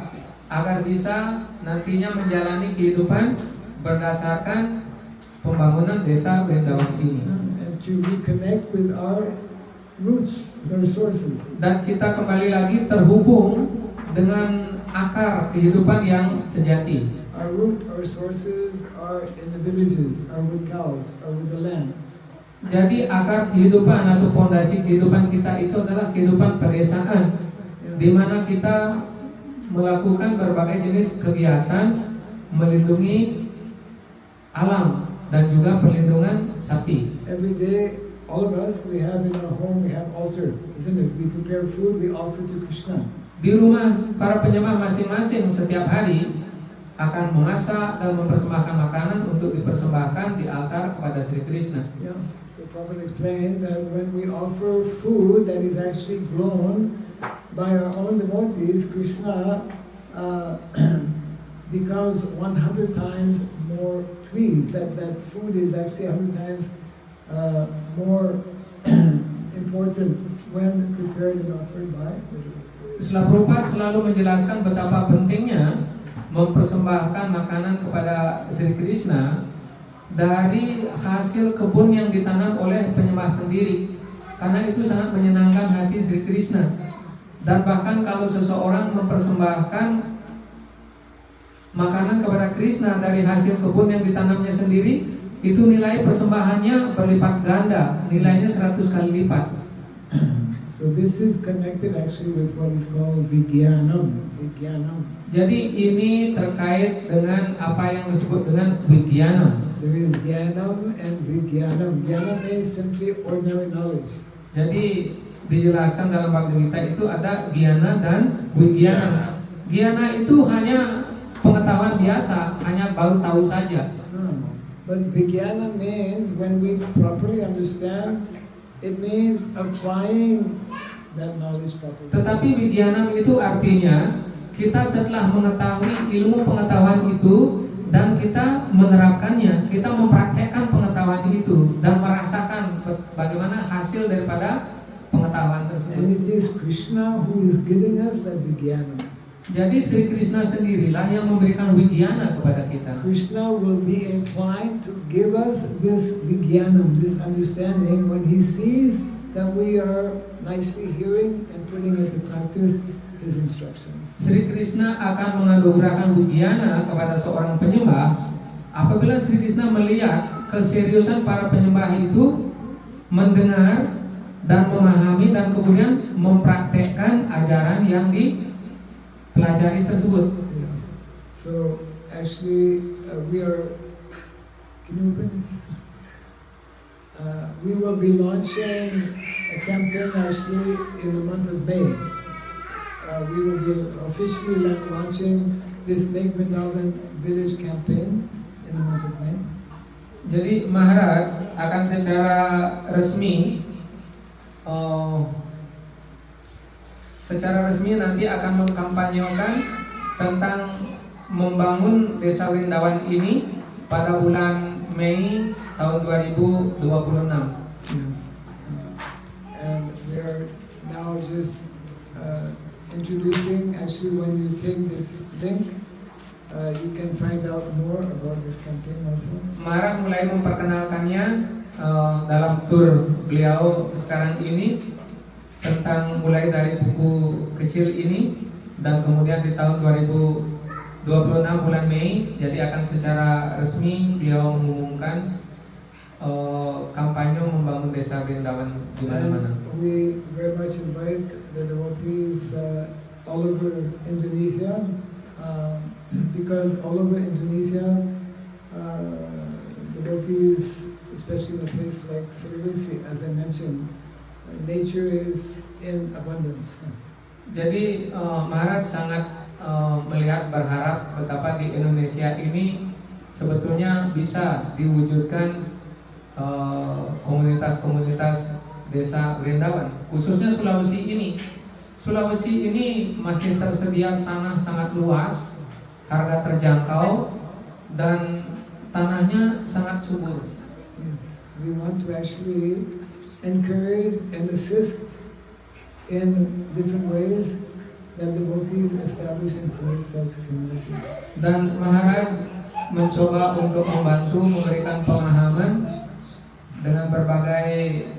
agar bisa nantinya menjalani kehidupan berdasarkan pembangunan desa Vrindavan ini. And to reconnect with our roots, with our sources. Dan kita kembali lagi terhubung dengan akar kehidupan yang sejati. Our root, our sources are in the villages, are with cows, are with the land. Jadi akar kehidupan atau fondasi kehidupan kita itu adalah kehidupan pedesaan, di mana kita melakukan berbagai jenis kegiatan melindungi alam dan juga perlindungan sapi. Every day, all of us, we have in our home, we have altar, isn't it? We prepare food, we offer to Krishna. Di rumah para penyembah masing-masing setiap hari akan memasak dan mempersembahkan makanan untuk dipersembahkan di altar kepada Sri Krishna. Yeah. So Prabhupada explained that when we offer food that is actually grown by our own devotees, Krishna becomes 100 times more pleased. That food is actually 100 times more important when prepared and offered by the devotees. Srila Prabhupada selalu menjelaskan betapa pentingnya mempersembahkan makanan kepada Sri Krishna dari hasil kebun yang ditanam oleh penyembah sendiri, karena itu sangat menyenangkan hati Sri Krishna. Dan bahkan kalau seseorang mempersembahkan makanan kepada Krishna dari hasil kebun yang ditanamnya sendiri, itu nilai persembahannya berlipat ganda, nilainya 100 kali lipat. So this is connected actually with what is called Vijnanam. Vijnanam. Jadi ini terkait dengan apa yang disebut dengan Vijnanam. There is Jnanam and Vijnanam. Jnanam means simply ordinary knowledge. Jadi dijelaskan dalam Bhagavad Gita itu ada Gyana dan Vijnana. Gyana itu hanya pengetahuan biasa, hanya baru tahu saja. But Vijnana means when we properly understand, it means applying that knowledge properly. Tetapi Vijnanam itu artinya kita setelah mengetahui ilmu pengetahuan itu dan kita menerapkannya, kita mempraktekkan pengetahuan itu dan merasakan bagaimana hasil daripada pengetahuan And tersebut. it is Krishna who is giving us that Vijnana. Jadi Sri Krishna sendirilah yang memberikan Vijnana kepada kita. Krishna will be inclined to give us this Vijnanam, this understanding, when he sees that we are nicely hearing and putting into practice his instructions. Sri Krishna akan menganugerahkan Vijnana kepada seorang penyembah apabila Sri Krishna melihat keseriusan para penyembah itu mendengar dan memahami dan kemudian mempraktekkan ajaran yang dipelajari tersebut. Yeah. So actually, we are. Can you open this? We will be launching a campaign actually in the month of May. We will be officially launching this Make Vrindavan Village campaign in the month of May. Jadi Maharaj akan secara resmi nanti akan mengkampanyekan tentang membangun desa Vrindavan ini pada bulan Mei tahun 2026. And we are now just introducing, actually when you take this link, you can find out more about this campaign also. Maharaj mulai memperkenalkannya dalam tur beliau sekarang ini tentang mulai dari buku kecil ini dan kemudian di tahun 2026 bulan Mei jadi akan secara resmi beliau mengumumkan kampanye membangun desa Vrindavan di mana-mana. We very much invite the devotees all over Indonesia, because all over Indonesia, devotees, especially in a place like Sulawesi, as I mentioned, nature is in abundance. Jadi Maharaj sangat melihat berharap betapa di Indonesia ini sebetulnya bisa diwujudkan komunitas-komunitas desa Berendawan, khususnya Sulawesi ini. Sulawesi ini masih tersedia tanah sangat luas, harga terjangkau, dan tanahnya sangat subur. Yes. We want to actually encourage and assist in different ways that devotees establish and create such communities. Dan Maharaj mencoba untuk membantu memberikan pemahaman dengan berbagai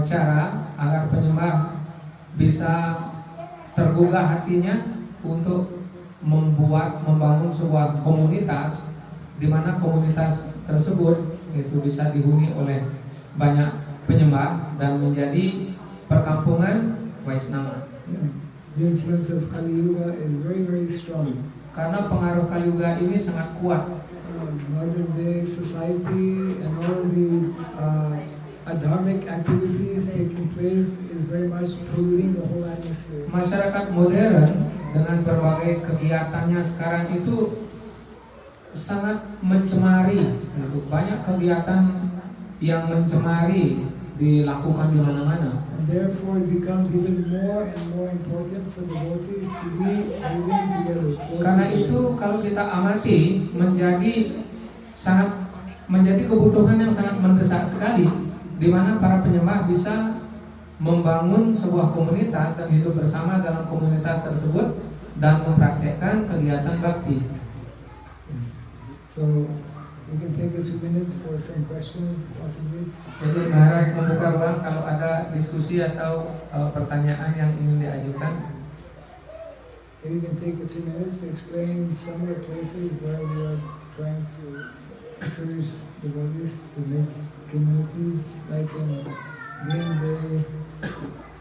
cara agar penyembah bisa tergugah hatinya untuk membangun sebuah komunitas di mana komunitas tersebut itu bisa dihuni oleh banyak penyembah dan menjadi perkampungan Vaisnava. Yeah. The influence of Kali Yuga is very, very strong. Karena pengaruh Kali Yuga ini sangat kuat. Modern day society and all the adharmic activities taking place is very much polluting the whole atmosphere. Masyarakat modern dengan berbagai kegiatannya sekarang itu sangat mencemari. Gitu. Banyak kegiatan yang mencemari dilakukan di mana-mana. And therefore it becomes even more and more important for devotees to be living together. Karena itu kalau kita amati menjadi kebutuhan yang sangat mendesak sekali, di mana para penyembah bisa membangun sebuah komunitas dan hidup bersama dalam komunitas tersebut dan mempraktekkan kegiatan bakti. So we can take a few minutes for some questions possibly. Jadi Maharaj membuka ruang kalau ada diskusi atau pertanyaan yang ingin diajukan. Maybe you can take a few minutes to explain some of the places where we are trying to encourage devotees to make communities like in Green Bay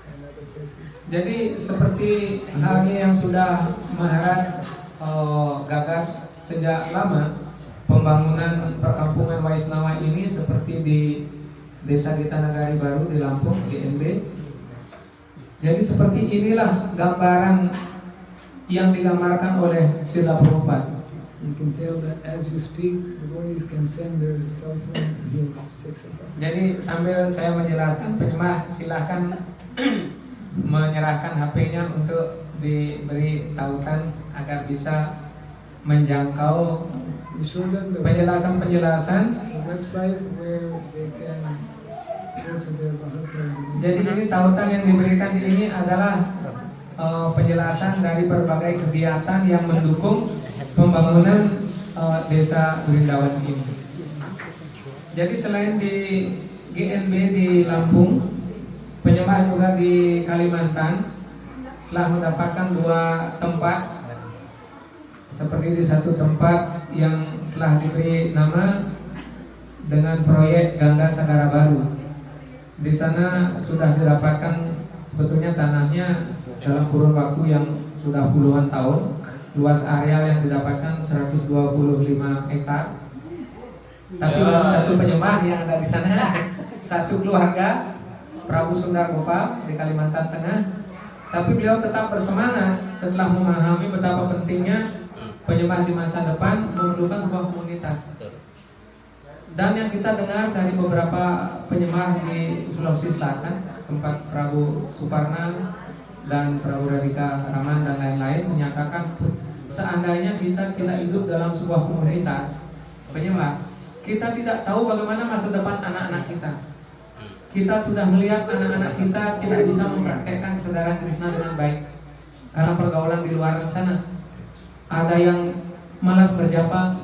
and other places. Jadi seperti halnya yang sudah Maharaj gagas sejak lama, pembangunan perkampungan Vaisnava ini seperti di Desa Gita Nagari Baru di Lampung, GNB. Jadi seperti inilah gambaran yang digambarkan oleh Srila Prabhupada. You can tell that as you speak, devotees can send their cell phone and he'll fix it up. Jadi sambil saya menjelaskan, penyembah silahkan menyerahkan HP-nya untuk diberi tautan agar bisa menjangkau You show them the penjelasan-penjelasan. website where they can go to their bahasa. Jadi ini tautan yang diberikan ini adalah penjelasan dari berbagai kegiatan yang mendukung pembangunan desa Berendawan ini. Jadi selain di GNB di Lampung, penyembah juga di Kalimantan telah mendapatkan 2 tempat. Seperti di satu tempat yang telah diberi nama dengan proyek Gangga Sagara Baru. Di sana sudah didapatkan sebetulnya tanahnya dalam kurun waktu yang sudah puluhan tahun. Luas areal yang didapatkan 125 hektar. Tapi baru satu penyembah yang ada di sana, satu keluarga Prabu Sundar Gopal di Kalimantan Tengah. Tapi beliau tetap bersemangat setelah memahami betapa pentingnya penyembah di masa depan memerlukan sebuah komunitas. Dan yang kita dengar dari beberapa penyembah di Sulawesi Selatan, tempat Prabu Suparna dan Prabu Radhika Raman dan lain-lain menyatakan seandainya kita hidup dalam sebuah komunitas penyembah, kita tidak tahu bagaimana masa depan anak-anak kita. Kita sudah melihat anak-anak kita tidak bisa mempraktekkan saudara Krishna dengan baik karena pergaulan di luar sana. Ada yang malas berjapa,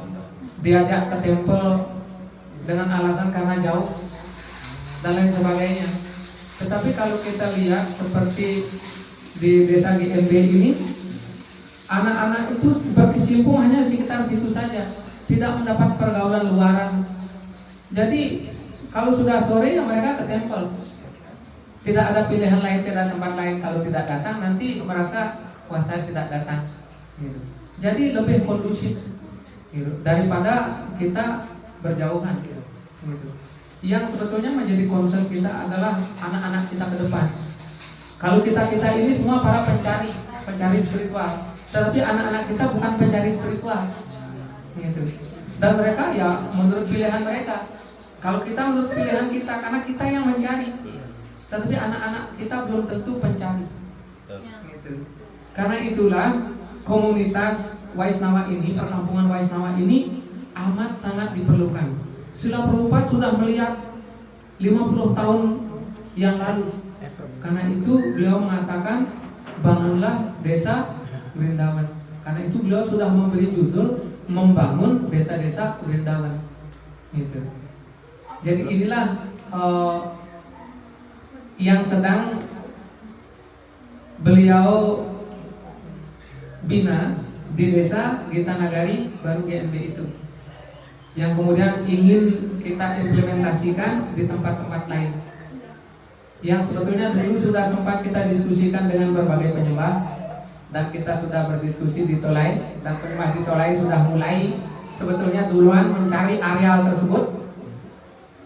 diajak ke tempel dengan alasan karena jauh dan lain sebagainya. Tetapi kalau kita lihat seperti di desa GNB ini, anak-anak itu berkecimpung hanya sekitar situ saja, tidak mendapat pergaulan luaran. Jadi kalau sudah sore ya mereka ke tempel. Tidak ada pilihan lain, tidak ada tempat lain. Kalau tidak datang nanti merasa wah saya tidak datang. Gitu. Jadi lebih kondusif gitu, daripada kita berjauhan gitu. Yang sebetulnya menjadi concern kita adalah anak-anak kita ke depan. Kalau kita ini semua para pencari spiritual, tetapi anak-anak kita bukan pencari spiritual gitu. Dan mereka ya menurut pilihan mereka. Kalau kita menurut pilihan kita, karena kita yang mencari, tetapi anak-anak kita belum tentu pencari. Gitu. Karena itulah komunitas Waisnawa ini, perkampungan Waisnawa ini amat sangat diperlukan. Srila Prabhupada sudah melihat 50 tahun yang lalu. Karena itu beliau mengatakan bangunlah desa Vrindavan. Karena itu beliau sudah memberi judul membangun desa-desa Vrindavan. Gitu. Jadi inilah yang sedang beliau bina di desa Gita Nagari baru GMB itu, yang kemudian ingin kita implementasikan di tempat-tempat lain, yang sebetulnya dulu sudah sempat kita diskusikan dengan berbagai penyembah, dan kita sudah berdiskusi di Tolai, dan penyembah di Tolai sudah mulai sebetulnya duluan mencari areal tersebut.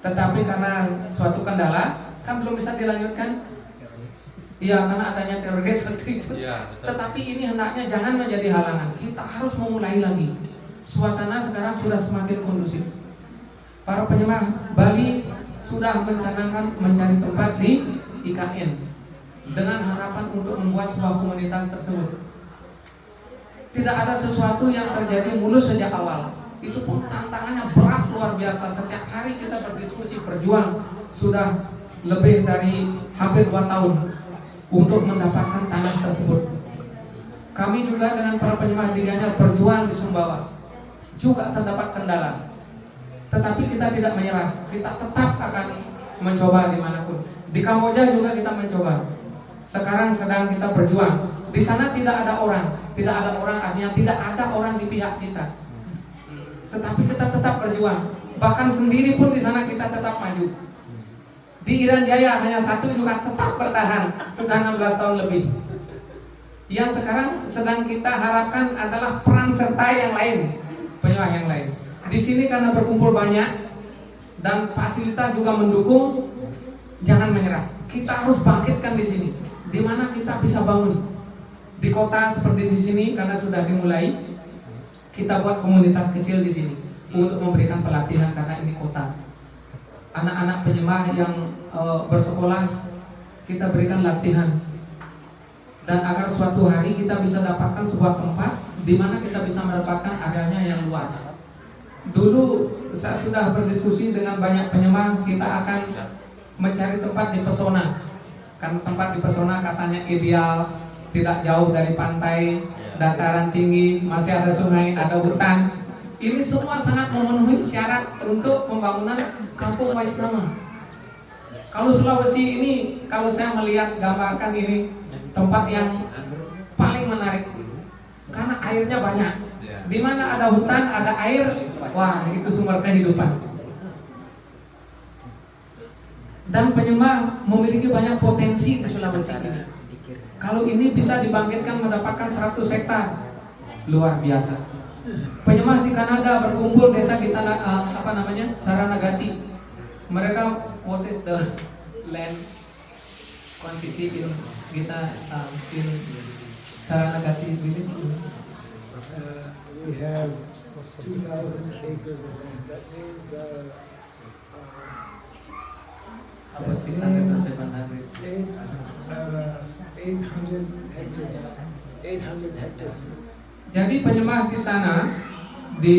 Tetapi karena suatu kendala, kan belum bisa dilanjutkan. Iya, karena adanya teroris seperti itu. Ya, Tetapi ini hendaknya jangan menjadi halangan. Kita harus memulai lagi. Suasana sekarang sudah semakin kondusif. Para penyembah Bali sudah mencanangkan mencari tempat di IKN dengan harapan untuk membuat sebuah komunitas tersebut. Tidak ada sesuatu yang terjadi mulus sejak awal. Itu pun tantangannya berat luar biasa. Setiap hari kita berdiskusi, berjuang. Sudah lebih dari hampir 2 tahun untuk mendapatkan tanah tersebut. Kami juga dengan para penyembah di Gianyar berjuang di Sumbawa. Juga terdapat kendala. Tetapi kita tidak menyerah. Kita tetap akan mencoba dimanapun. Di Kamboja juga kita mencoba. Sekarang sedang kita berjuang. Di sana tidak ada orang. Tidak ada orang artinya tidak ada orang di pihak kita. Tetapi kita tetap berjuang. Bahkan sendiri pun di sana kita tetap maju. Di Irian Jaya hanya satu juga tetap bertahan. Sudah 16 tahun lebih. Yang sekarang sedang kita harapkan adalah peran serta yang lain, penyembah yang lain. Di sini karena berkumpul banyak dan fasilitas juga mendukung, jangan menyerah. Kita harus bangkitkan di sini. Di mana kita bisa bangun di kota seperti di sini karena sudah dimulai. Kita buat komunitas kecil di sini untuk memberikan pelatihan karena ini kota. Anak-anak penyembah yang bersekolah kita berikan latihan. Dan agar suatu hari kita bisa dapatkan sebuah tempat di mana kita bisa mendapatkan adanya yang luas. Dulu saya sudah berdiskusi dengan banyak penyembah, kita akan mencari tempat di pesona. Kan tempat di pesona katanya ideal, tidak jauh dari pantai, dataran tinggi, masih ada sungai, ada hutan. Ini semua sangat memenuhi syarat untuk pembangunan kampung Waisnawa. Kalau Sulawesi ini, kalau saya melihat gambarkan ini tempat yang paling menarik karena airnya banyak. Di mana ada hutan, ada air, wah itu sumber kehidupan. Dan penyembah memiliki banyak potensi di Sulawesi ini. Kalau ini bisa dibangkitkan mendapatkan 100 hektar, luar biasa. Penyembah di Kanada berkumpul desa kita Saranagati. Mereka what is the land quantity in kita in Saranagati village? We have 2,000 acres of land. That means About 600 or 700. 800 hectares. 800 hectares. Jadi penyembah di sana di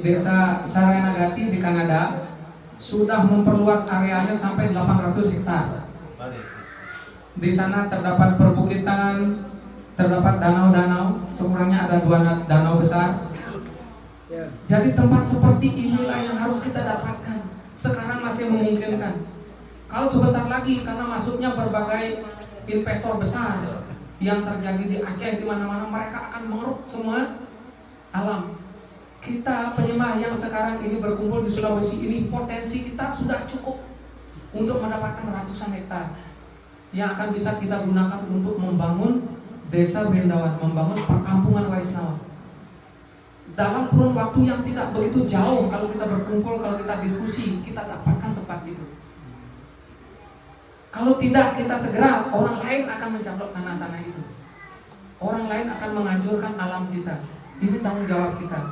desa Saranagati di Kanada sudah memperluas areanya sampai 800 hektar. Di sana terdapat perbukitan, terdapat danau-danau, sekurangnya ada 2 danau besar. Jadi tempat seperti inilah yang harus kita dapatkan. Sekarang masih memungkinkan. Kalau sebentar lagi karena masuknya berbagai investor besar yang terjadi di Aceh di mana-mana, mereka akan mengeruk semua alam. Kita penyembah yang sekarang ini berkumpul di Sulawesi ini, potensi kita sudah cukup untuk mendapatkan ratusan hektar yang akan bisa kita gunakan untuk membangun desa Vrindavan, membangun perkampungan Waisnawa. Dalam kurun waktu yang tidak begitu jauh, kalau kita berkumpul, kalau kita diskusi, kita dapatkan tempat itu. Kalau tidak kita segera, orang lain akan mencaplok tanah-tanah itu. Orang lain akan menghancurkan alam kita. Ini tanggung jawab kita.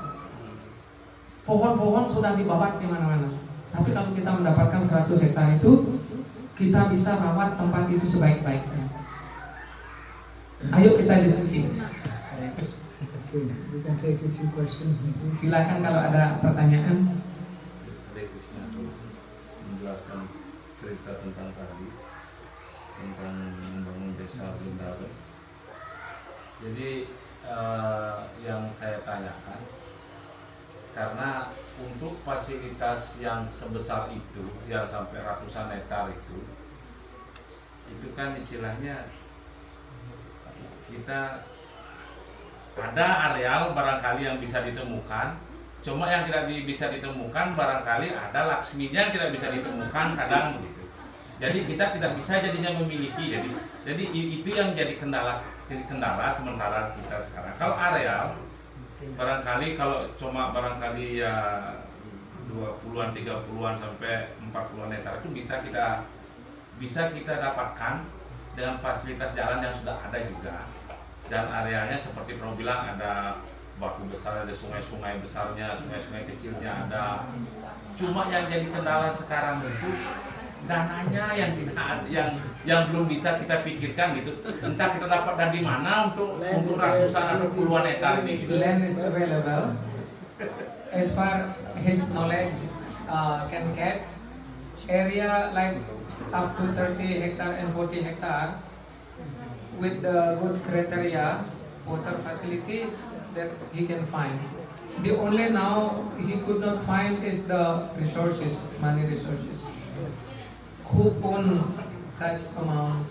Pohon-pohon sudah dibabat di mana-mana. Tapi kalau kita mendapatkan 100 hektar itu, kita bisa rawat tempat itu sebaik-baiknya. Ayo kita diskusi. Okay, we can take a few questions maybe. Silakan kalau ada pertanyaan. Hare Krishna, menjelaskan cerita tentang tadi, tentang membangun desa Vrindavan. Jadi yang saya tanyakan, karena untuk fasilitas yang sebesar itu, yang sampai ratusan hektar itu kan istilahnya kita ada areal barangkali yang bisa ditemukan, cuma yang tidak bisa ditemukan barangkali ada laksminya yang tidak bisa ditemukan kadang begitu. Jadi kita tidak bisa jadinya memiliki, jadi itu yang jadi kendala sementara kita sekarang. Kalau areal barangkali kalau cuma barangkali ya 20-an, 30-an sampai 40-an hektar itu bisa kita dapatkan dengan fasilitas jalan yang sudah ada juga. Dan arealnya seperti Prof bilang ada batu besar, ada sungai-sungai besarnya, sungai-sungai kecilnya ada. Cuma yang jadi kendala sekarang itu dananya yang belum bisa kita pikirkan gitu. Entah kita dapat dan di mana untuk ratusan atau puluhan hektar ini. Gitu. Land is available. As far his knowledge can catch, area like up to 30 hectare and 40 hectare with the good criteria, water facility that he can find. The only now he could not find is the resources, money resources. Who own such amount?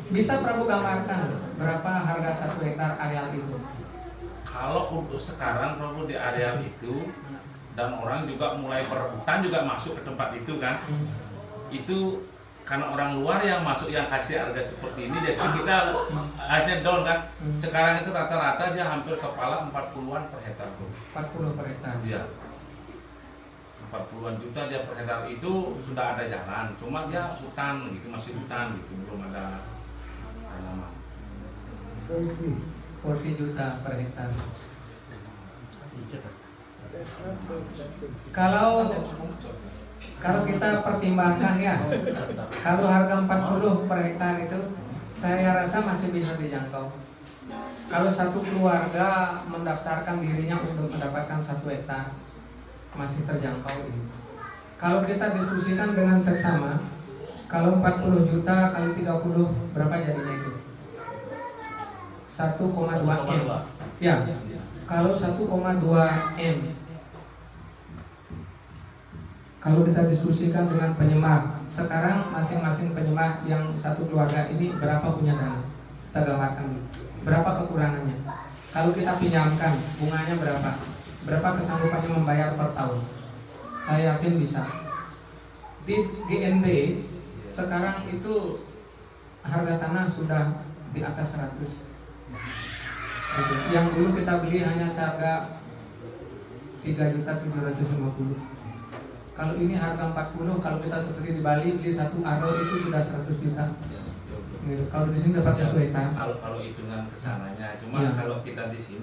Bisa Prabu gambarkan berapa harga 1 hektar areal itu? Kalau untuk sekarang Prabu di areal itu dan orang juga mulai berebutan juga masuk ke tempat itu kan, itu karena orang luar yang masuk yang kasih harga seperti ini, jadi kita hanya down kan. Sekarang itu rata-rata dia hampir kepala 40-an per hektar. 40 per hektar. Iya. 40-an juta dia per hektar itu sudah ada jalan, cuma dia hutan gitu, masih hutan gitu, belum ada tanaman. 40 juta per hektar. That's not so expensive. Kalau kita pertimbangkan ya, kalau harga 40 per hektar itu saya rasa masih bisa dijangkau. Kalau satu keluarga mendaftarkan dirinya untuk mendapatkan 1 hektar, masih terjangkau ini. Kalau kita diskusikan dengan seksama, kalau 40 juta kali 30 berapa jadinya itu? 1,2 M. Ya, kalau 1,2 M. Kalau kita diskusikan dengan penyembah, sekarang masing-masing penyembah yang satu keluarga ini berapa punya dana? Kita gambarkan berapa kekurangannya. Kalau kita pinjamkan, bunganya berapa? Berapa kesanggupannya membayar per tahun? Saya yakin bisa. Di GNB sekarang itu harga tanah sudah di atas 100. Yang dulu kita beli hanya seharga 3.750.000. Kalau ini harga 40, kalau kita seperti di Bali beli 1 aro itu sudah 100 juta. Kalau di sini dapat 1 hektar. Kalau hitungan kesananya, cuma Ya. kalau kita di sini